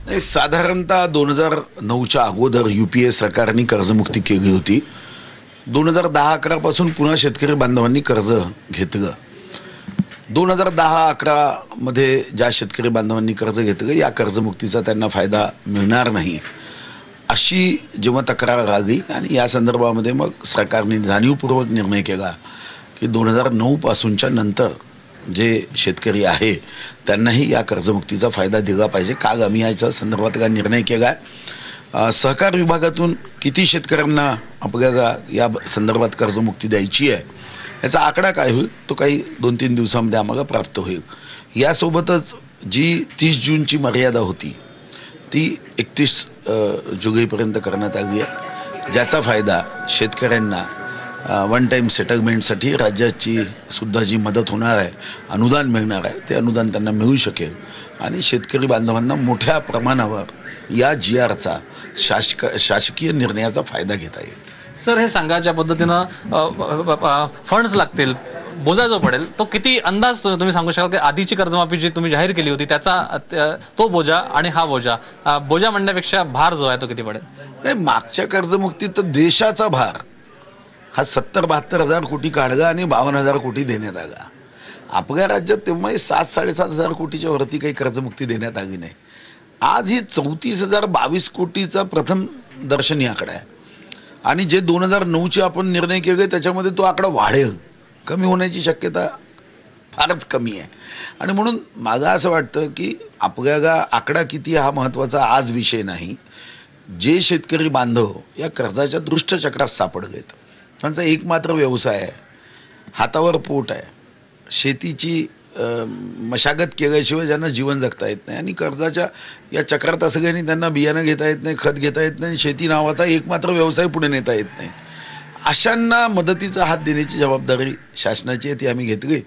नाही, साधारणतः 2009च्या अगोदर UPA सरकारने कर्जमुक्ती केली होती. 2010-11 पासून पुन्हा शेतकरी बांधवांनी कर्ज घेतलं. 2010-11 मध्ये ज्या शेतकरी बांधवांनी कर्ज घेतलं या कर्जमुक्तीचा त्यांना फायदा मिळणार नाही अशी जेव्हा तक्रार आली आणि या संदर्भामध्ये मग सरकारने जाणीवपूर्वक निर्णय केला की 2009 पासूनच्या नंतर जे शेतकरी आहे त्यांनाही या कर्जमुक्तीचा फायदा दिला पाहिजे. काल आम्ही याच्या संदर्भात काय निर्णय केला. सहकार विभागातून किती शेतकऱ्यांना आपल्याला या संदर्भात कर्जमुक्ती द्यायची आहे याचा आकडा काय होईल तो काही 2-3 दिवसांमध्ये आम्हाला प्राप्त होईल. यासोबतच जी 30 जूनची मर्यादा होती ती 31 जुलैपर्यंत करण्यात आली आहे, ज्याचा फायदा शेतकऱ्यांना वन टाईम सेटलमेंटसाठी राज्याची सुद्धा जी मदत होणार आहे, अनुदान मिळणार आहे, ते अनुदान त्यांना मिळू शकेल आणि शेतकरी बांधवांना मोठ्या प्रमाणावर या GRचा शासकीय निर्णयाचा फायदा घेता येईल. सर, हे सांगा ज्या पद्धतीनं फंड्स लागतील, बोजा जो पडेल तो किती अंदाज तुम्ही सांगू शकाल की आधीची कर्जमाफी जी तुम्ही जाहीर केली होती त्याचा तो बोजा आणि हा बोजा म्हणण्यापेक्षा भार जो आहे तो किती पडेल? नाही, मागच्या कर्जमुक्तीत तर देशाचा भार हा 70-72 हजार कोटी काढला आणि 52,000 कोटी देण्यात आला. आपल्या राज्यात तेव्हा 7-7.5 हजार कोटीच्या वरती काही कर्जमुक्ती देण्यात आली नाही. आज ही 34,022 कोटीचा प्रथम दर्शनी आकडा आहे आणि जे 2009चे आपण निर्णय केले त्याच्यामध्ये तो आकडा वाढेल, कमी होण्याची शक्यता फारच कमी आहे. आणि म्हणून मला असं वाटतं की आपल्याला आकडा किती हा महत्त्वाचा आज विषय नाही. जे शेतकरी बांधव या कर्जाच्या दुष्टचक्रात सापडलेत, त्यांचा एकमात्र व्यवसाय आहे, हातावर पोट आहे, शेतीची मशागत केल्याशिवाय ज्यांना जीवन जगता येत नाही आणि कर्जाच्या या चक्रात असल्याने त्यांना बियाणं घेता येत नाही, खत घेता येत नाही, शेती नावाचा एकमात्र व्यवसाय पुढे नेता येत नाही, अशांना मदतीचा हात देण्याची जबाबदारी शासनाची आहे, ती आम्ही घेतली.